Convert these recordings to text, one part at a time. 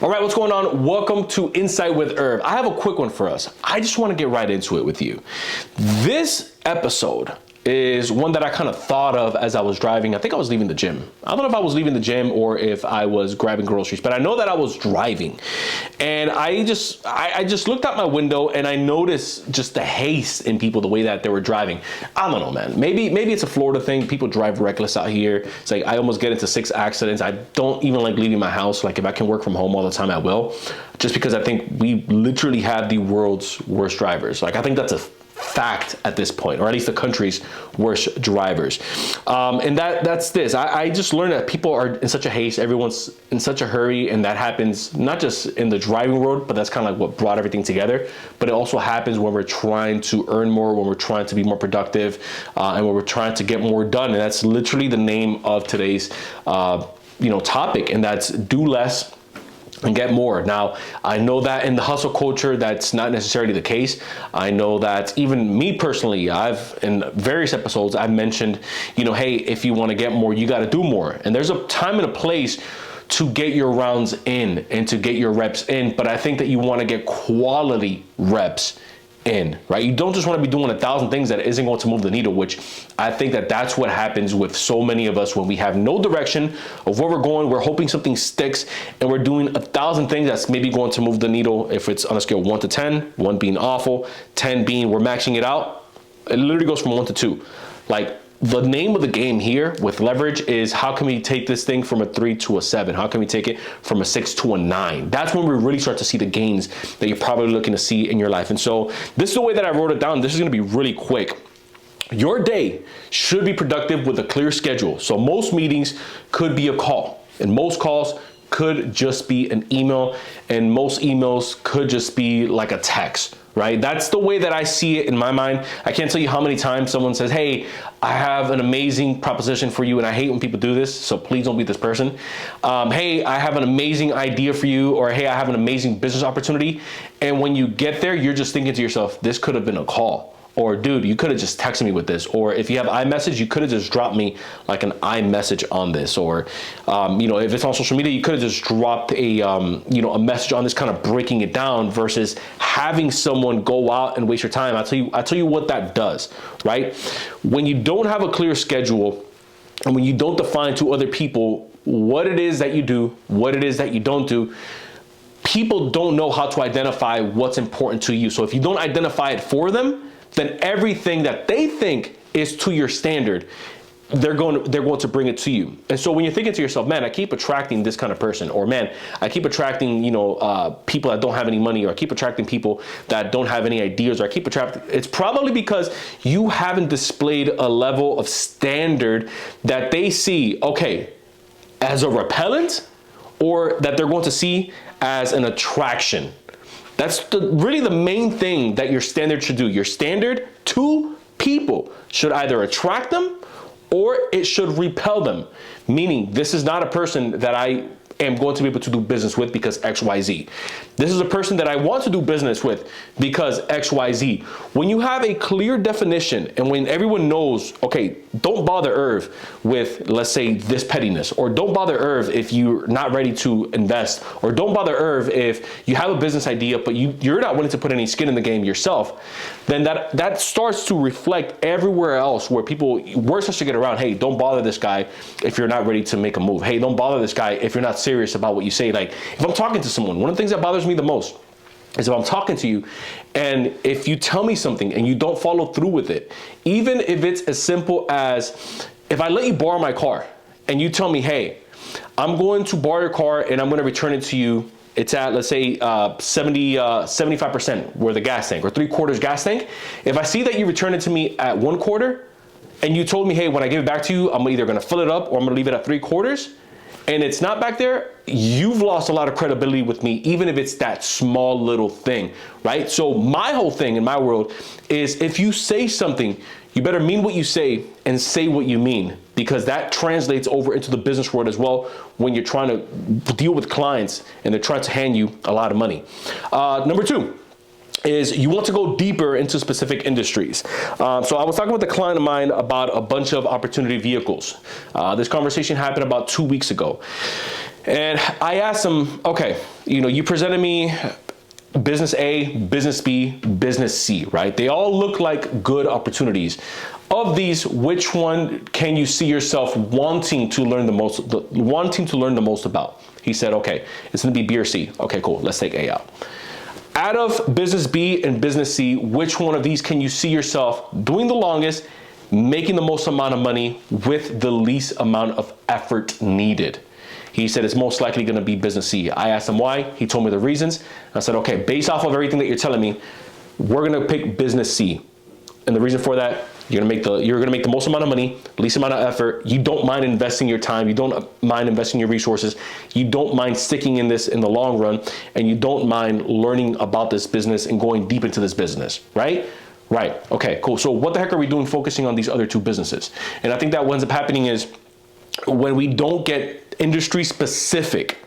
All right, what's going on? Welcome to Insight with Irv. I have a quick one for us. I just want to get right into it with you. This episode is one that I kind of thought of as I was driving. I think I was leaving the gym. I don't know if I was leaving the gym or if I was grabbing groceries, but I know that I was driving. And I just looked out my window and I noticed just the haste in people, the way that they were driving. I don't know, man. Maybe it's a Florida thing. People drive reckless out here. It's like I almost get into 6 accidents. I don't even like leaving my house. Like if I can work from home all the time, I will. Just because I think we literally have the world's worst drivers. Like I think that's a fact at this point, or at least the country's worst drivers. And that's this. I just learned that people are in such a haste, everyone's in such a hurry, and that happens not just in the driving world, but that's kind of like what brought everything together. But it also happens when we're trying to earn more, when we're trying to be more productive, and when we're trying to get more done. And that's literally the name of today's topic, and that's do less and get more. Now, I know that in the hustle culture, that's not necessarily the case. I know that even me personally, in various episodes, I've mentioned, hey, if you want to get more, you got to do more. And there's a time and a place to get your rounds in and to get your reps in. But I think that you want to get quality reps in, right? You don't just want to be doing 1,000 things that isn't going to move the needle, which I think that that's what happens with so many of us when we have no direction of where we're going. We're hoping something sticks and we're doing 1,000 things that's maybe going to move the needle. If it's on a scale 1 to 10, 1 being awful, 10 being we're maxing it out, it literally goes from 1 to 2. Like the name of the game here with leverage is how can we take this thing from a 3 to a 7? How can we take it from a 6 to a 9? That's when we really start to see the gains that you're probably looking to see in your life. And so this is the way that I wrote it down. This is going to be really quick. Your day should be productive with a clear schedule. So most meetings could be a call, and most calls could just be an email, and most emails could just be like a text, right? That's the way that I see it in my mind. I can't tell you how many times someone says, hey, I have an amazing proposition for you, and I hate when people do this, so please don't be this person. Hey, I have an amazing idea for you, or hey, I have an amazing business opportunity. And when you get there, you're just thinking to yourself, this could have been a call. Or dude, you could have just texted me with this. Or if you have iMessage, you could have just dropped me like an iMessage on this. Or, if it's on social media, you could have just dropped a message on this, kind of breaking it down versus having someone go out and waste your time. I'll tell you what that does, right? When you don't have a clear schedule and when you don't define to other people what it is that you do, what it is that you don't do, people don't know how to identify what's important to you. So if you don't identify it for them, then everything that they think is to your standard, they're going to bring it to you. And so when you're thinking to yourself, man, I keep attracting this kind of person, or man, I keep attracting, people that don't have any money, or I keep attracting people that don't have any ideas, or I keep attracting, it's probably because you haven't displayed a level of standard that they see, okay, as a repellent, or that they're going to see as an attraction. That's really the main thing that your standard should do. Your standard to people should either attract them or it should repel them. Meaning, this is not a person that I am going to be able to do business with because XYZ. This is a person that I want to do business with because XYZ. When you have a clear definition and when everyone knows, okay, don't bother Irv with, let's say, this pettiness, or don't bother Irv if you're not ready to invest, or don't bother Irv if you have a business idea, but you're not willing to put any skin in the game yourself, then that starts to reflect everywhere else where words starts to get around. Hey, don't bother this guy if you're not ready to make a move. Hey, don't bother this guy if you're not serious about what you say. Like if I'm talking to someone, one of the things that bothers me the most is if I'm talking to you and if you tell me something and you don't follow through with it, even if it's as simple as if I let you borrow my car and you tell me, hey, I'm going to borrow your car and I'm going to return it to you. It's at, let's say, 75% where the gas tank, or 3/4 gas tank. If I see that you return it to me at 1/4 and you told me, hey, when I give it back to you, I'm either going to fill it up or I'm going to leave it at 3/4, and it's not back there, you've lost a lot of credibility with me, even if it's that small little thing, right? So my whole thing in my world is if you say something, you better mean what you say and say what you mean, because that translates over into the business world as well when you're trying to deal with clients and they're trying to hand you a lot of money. Number 2, is you want to go deeper into specific industries. So I was talking with a client of mine about a bunch of opportunity vehicles. This conversation happened about 2 weeks ago. And I asked him, okay, you presented me business A, business B, business C, right? They all look like good opportunities. Of these, which one can you see yourself wanting to learn the most about? He said, okay, it's gonna be B or C. Okay, cool, let's take A out. Out of business B and business C, which one of these can you see yourself doing the longest, making the most amount of money with the least amount of effort needed? He said it's most likely gonna be business C. I asked him why, he told me the reasons. I said, okay, based off of everything that you're telling me, we're gonna pick business C. And the reason for that, you're gonna make the most amount of money, least amount of effort. You don't mind investing your time. You don't mind investing your resources. You don't mind sticking in this in the long run, and you don't mind learning about this business and going deep into this business, right? Right, okay, cool. So what the heck are we doing focusing on these other two businesses? And I think that what ends up happening is when we don't get industry specific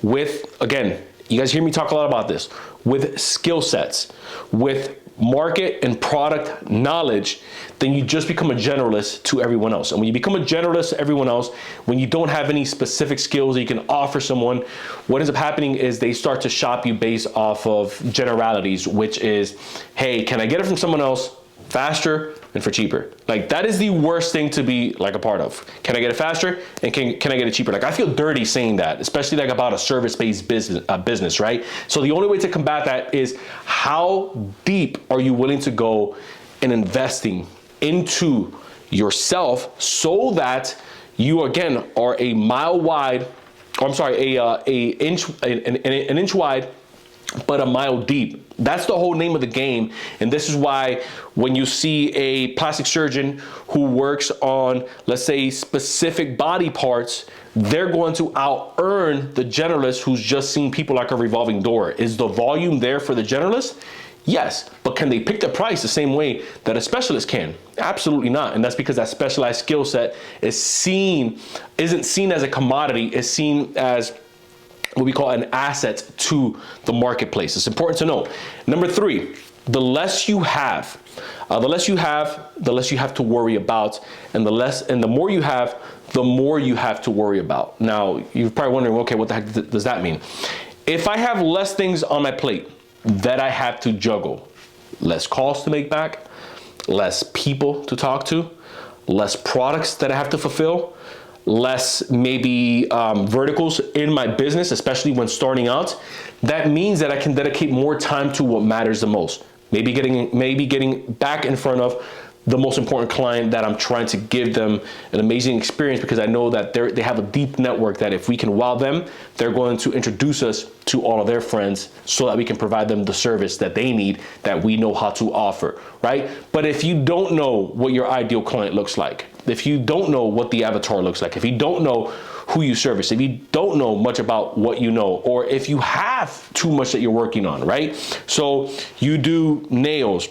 with, again, you guys hear me talk a lot about this, with skill sets, with market and product knowledge, then you just become a generalist to everyone else. And when you become a generalist to everyone else, when you don't have any specific skills that you can offer someone, what ends up happening is they start to shop you based off of generalities, which is, hey, can I get it from someone else faster and for cheaper? Like, that is the worst thing to be like a part of. Can I get it faster and can I get it cheaper? Like, I feel dirty saying that, especially like about a service-based business, right? So the only way to combat that is how deep are you willing to go in investing into yourself so that you again are a mile wide, or I'm sorry, an inch wide, but a mile deep. That's the whole name of the game. And this is why when you see a plastic surgeon who works on, let's say, specific body parts, they're going to out-earn the generalist who's just seeing people like a revolving door. Is the volume there for the generalist? Yes, but can they pick the price the same way that a specialist can? Absolutely not. And that's because that specialized skill set isn't seen as a commodity, it's seen as what we call an asset to the marketplace. It's important to know. Number 3, the less you have, the less you have to worry about, and the more you have, the more you have to worry about. Now, you're probably wondering, okay, what the heck does that mean? If I have less things on my plate that I have to juggle, less calls to make back, less people to talk to, less products that I have to fulfill, less maybe verticals in my business, especially when starting out, that means that I can dedicate more time to what matters the most. Maybe getting back in front of the most important client that I'm trying to give them an amazing experience, because I know that they have a deep network that if we can wow them, they're going to introduce us to all of their friends so that we can provide them the service that they need, that we know how to offer, right? But if you don't know what your ideal client looks like, if you don't know what the avatar looks like, if you don't know who you service, if you don't know much about what you know, or if you have too much that you're working on, right? So you do nails,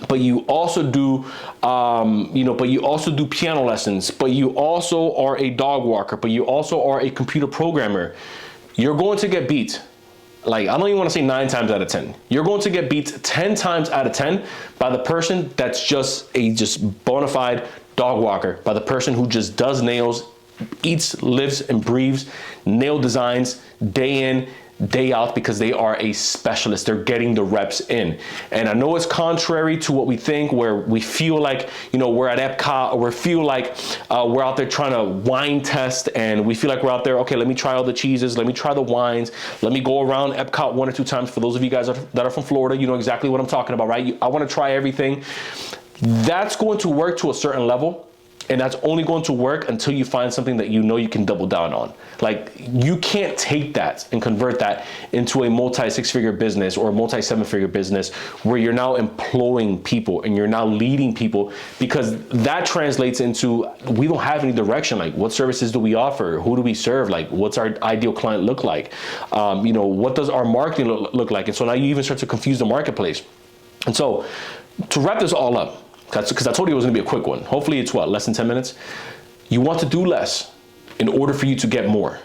but you also do, piano lessons, but you also are a dog walker, but you also are a computer programmer. You're going to get beat. Like, I don't even want to say 9 times out of 10. You're going to get beat 10 times out of 10 by the person that's just a bona fide dog walker, by the person who just does nails, eats, lives, and breathes nail designs day in, day out, because they are a specialist. They're getting the reps in. And I know it's contrary to what we think, where we feel like, we're at Epcot, or we feel like we're out there trying to wine test, and we feel like we're out there, okay, let me try all the cheeses, let me try the wines, let me go around Epcot 1 or 2 times. For those of you guys that are from Florida, you know exactly what I'm talking about, right? I want to try everything. That's going to work to a certain level. And that's only going to work until you find something that you know you can double down on. Like, you can't take that and convert that into a multi-6-figure business or a multi-7-figure business where you're now employing people and you're now leading people, because that translates into, we don't have any direction. Like, what services do we offer? Who do we serve? Like, what's our ideal client look like? What does our marketing look like? And so now you even start to confuse the marketplace. And so to wrap this all up, because I told you it was gonna be a quick one. Hopefully it's less than 10 minutes. You want to do less in order for you to get more.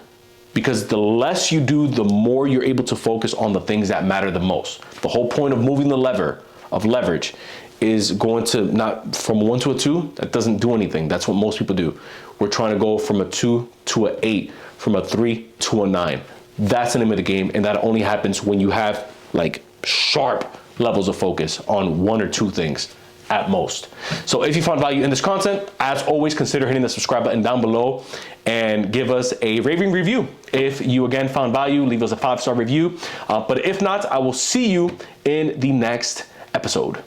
Because the less you do, the more you're able to focus on the things that matter the most. The whole point of moving the lever of leverage is going to not from 1 to a 2. That doesn't do anything. That's what most people do. We're trying to go from a 2 to a 8, from a 3 to a 9. That's the name of the game, and that only happens when you have like sharp levels of focus on 1 or 2 things at most. So if you found value in this content, as always, consider hitting the subscribe button down below and give us a raving review. If you again found value, leave us a 5-star review. But if not, I will see you in the next episode.